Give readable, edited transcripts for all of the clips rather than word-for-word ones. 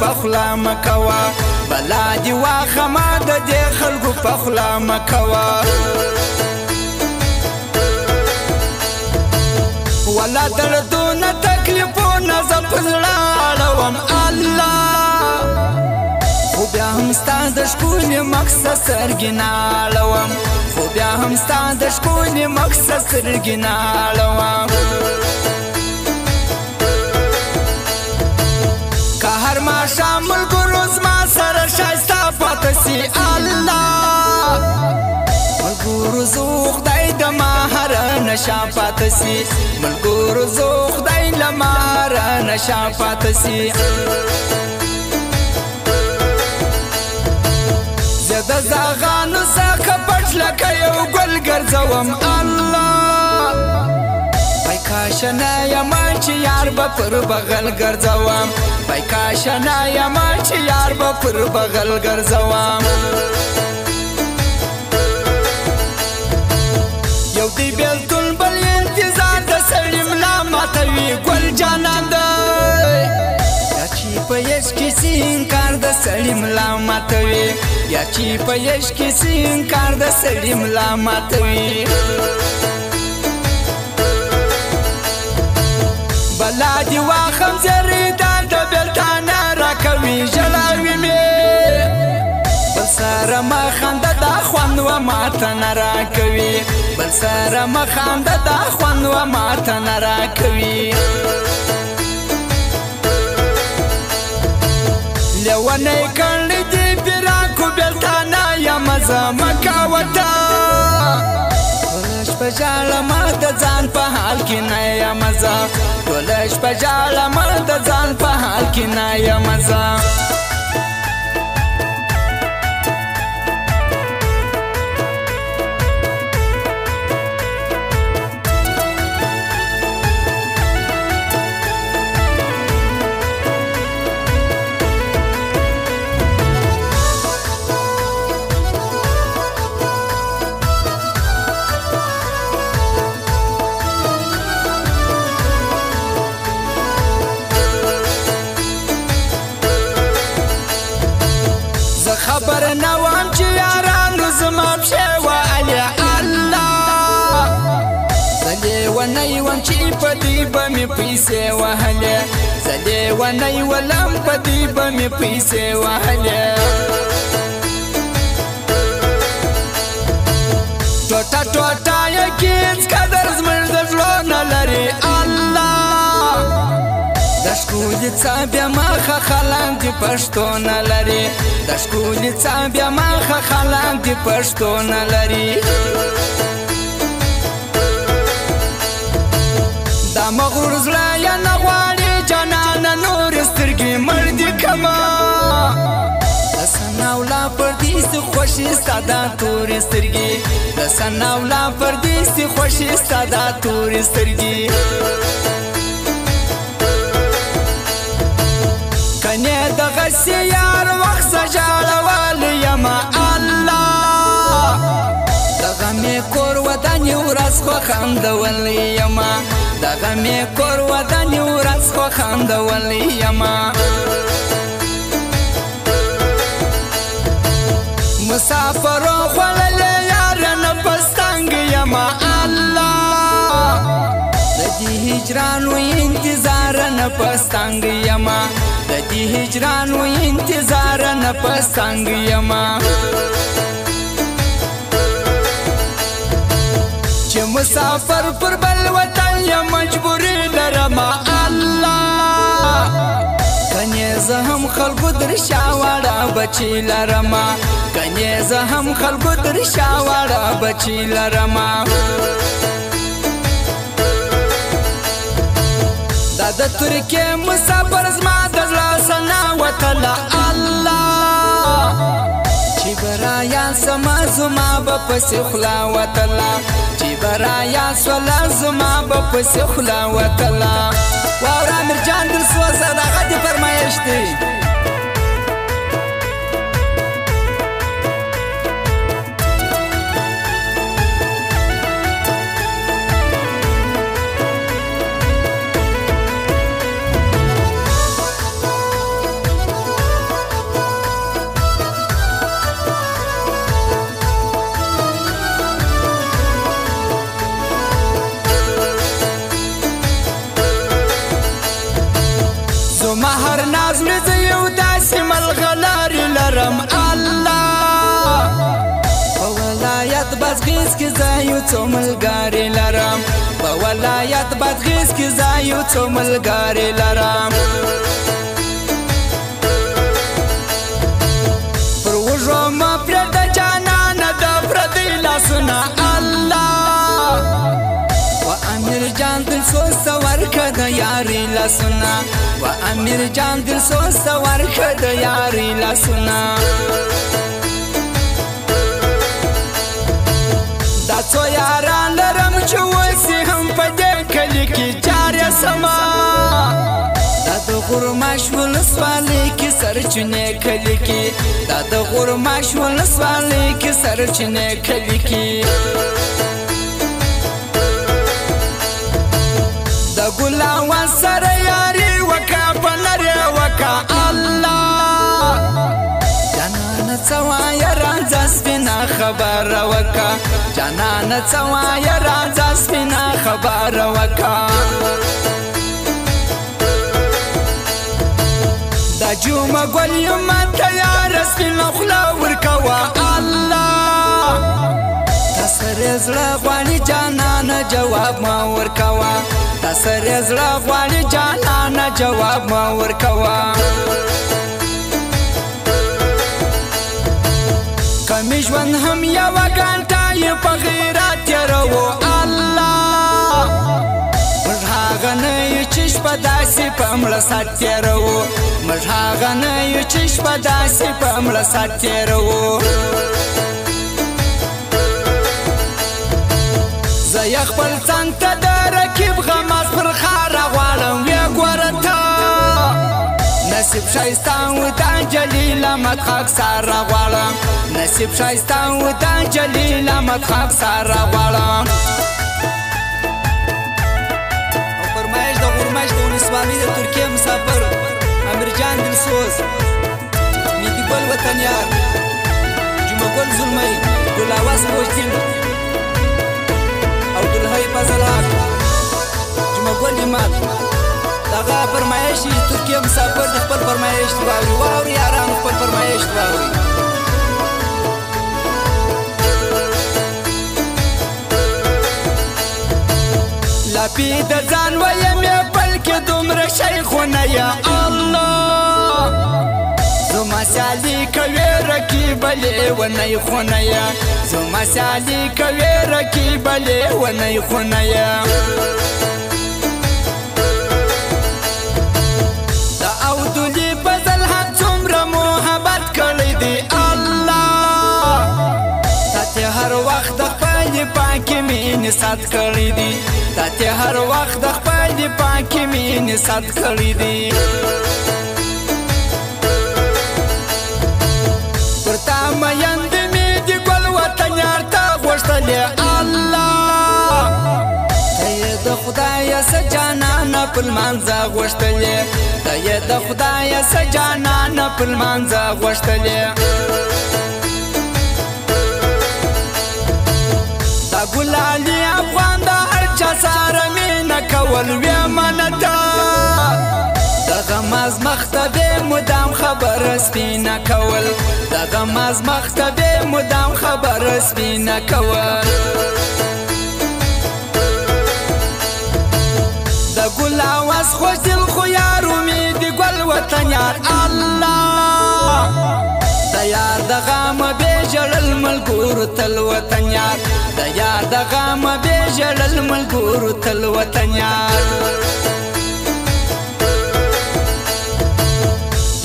پخلا مکوا بلا دی واخما د دې خلکو پخلا مکوا ولا دردونه تکلیفونه زه په زړه اړوم الله خو بیا هم ستا د ښکلي مقصد سترګې نه اړوم خو بیا هم ستا د ښکلي مقصد سترګې نه اړوم که هر ماښام ملګرو زما سره ښایسته پاته سي الله ملګرو زه خدای د ما هره نشه پاته سي ملګرو زه خدای له ما هره نشه پاته سي زه د زاغانو څخه پټ لکه یو ګل ګرځوم الله پای کاشنه یمه چې یار به پر بغل ګرځوم پای کاشنه یمه چې یار به پر بغل ګرځوم یو دی بیلتون بل انتظار د سړي ملا ماتوي ګل جانان دی یا چې په یش کې سینکار د سړي ملا ماتوي یا چې په یش کې سینکار د سړي ملا ماتوي بلا دی واخم زریدان د بیلتانه راکوي ژړاوي مې بل سره مخانده دا خوند و ماته نه راکوي بل سره مخانده دا خوند و ماته نه راکوي لیونی کړی دی پیراکو بیلتانه یم زه مکاوته ټوله شپه ژاړمه د ځان په حال کې نه یم زه ټوله شپه ژاړمه د ځان په حال کې نه یم زه خبر نوام چې یارانو زما پښې وهلې الله زه لیونی وم چې په دې به مې پیسې وهلې زه لیونی ولم په دې به مې پیسې وهلې ټوټه ټوټه یې هېڅ قدر زموږ د زړه نه لري الله د ښکلي څه بیا مخه خلک د پښتو نه لري د ښکلي څه بیا مخه خلک د پښتو نه لري دا مغرور زړه یې نه غواړي جانانه نورې سترګې مړ دي کمه د سناولا پردي سي خوښي ستا دا تورې سترګې د سناولا پردي سي خوښي ستا دا تورې سترګې کنې دغسې یار وخت زه ژاړول یمه الله دغه مې کور ودانې ورځ خوښندول یمه دغه مې کور ودانې ورځ خوښندول یمه مسافرو خوړلې یار نه پستنګ یمه الله د دې هجرانو انتظار نه پستنګ یمه د دې هجرانو انتظار نه پستنګ یمه چې مسافر پر بل وطن یم مجبوري لرمه الله کنې زه هم خلکو در شا واړه بچي لرمه کنې زه هم خلکو در شا واړه بچي لرمه دا د ترکیې مسافر زما د زړه سنا وتله الله چې به رایان سمه زما به پسې خوله وتله چې به رایان سوله زما به پسې خوله وتله واوره امیر جان دلسوزه دغه دې فرمایش دی بادغیس کې زه یو څو ملګري لرم په ولایت بادغیس کې زه یو څو ملګري لرم پر وژو مه پرېږده جانانه د پردي لاسونه الله و امیر جان دل سوز ورکړه د یاري لاسونه و امیر جان دل سوز ورکړه د یاري لاسونه دا څو یاران لرم چې اوسې هم په دې کلي کې جارې سمه دا د غورماش ولسوالۍ کې سرچینې کلي کې دا د غورماش ولسوالۍ کې سرچینې کلي کې د ګلاوان سره یاري وکړه په نرۍ وکړه الله جانانه څه وایه راځه سپینه خبره وکړه جانانه څه وایه راځه سپینه خبره وکړه دا جومه ګل یمه تیاره سپینه خوله ورکوه الله تا سره زړه غواړي جانانه جواب مه ورکوه تا سره زړه غواړي جانانه جواب مه ورکوه کمی ژوند هم یوه ګنټه یې په غیرت تېروو الله موږ هغه نه یو چې شپه داسې په مړه سات تېروو موږ هغه نه یو چې شپه داسې په مړه سات تېروو زه یې خپل ځان ته د رقیب غماز پر خاره غواړم ویې ګوره ته نصیب ښایسته و دا جلیله مدخاک ساره غواړم نصیب ښایسته و دا جلیله مدخاک ساره غواړم او فرمایش د غورماش د ولسوالۍ د ترکیې مسافر امیرجان دلسوز میدي ګل وطنیار جمعه ګل زلمی ګلاواز پوشتین او دلهای فضل حق جمعه ګل اماد دغه فرمایش ترکیه مسافر د خپل فرمایش واوري واوري یارانو خپل فرمایش واوري لاپی د ځان ویم یې بلکې دومره شیخونه یا الله زما سیالي کوي رقیبلې ونی خونه یا زما سیالي کوي رقیبلې ونی خونه یا پاکی مینې سات کړی دي تا ته هر وخت د خپل پاکی مینې سات کړی دي ورته میند مې د ګل وطن یار ته غوښتلې الله ته یې د خدایه څه جانانه په لمانځه غوښتلې ته یې د خدایه څه جانانه په لمانځه غوښتلې ګلالي افغان د هر چا سره مینه کول ویې منه ته دغه ماز مخته بې مدام خبره سپینه کول دغه ماز مخته بې مدام خبره سپینه کول د ګل اواز خوش دل خو یارو مې د ګل وطن یار الله د یار د غمه بې ژړل ملګرو تل وطن یار د یار د غمه بې ژړل ملګرو تل وطن یار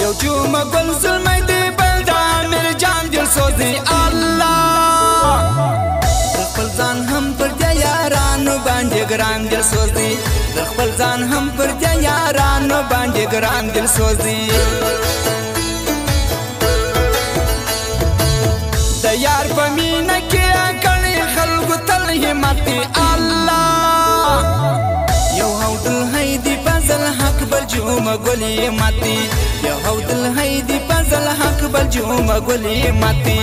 یو جومه ګل زلمی دی بل د امیر جان دلسوز دی الله د خپل ځان هم پر دې یارانو باندې ګران دلسوز دی د خپل ځان هم پر دې یارانو باندې ګران دلسوز دی د یار په مینه کې کړي خلکو تل همت الله یو هودل هیدي فضل حق بل جومه ګلې ماتي یو هودل هیدي فضل حق بل جومه ګلې ماتي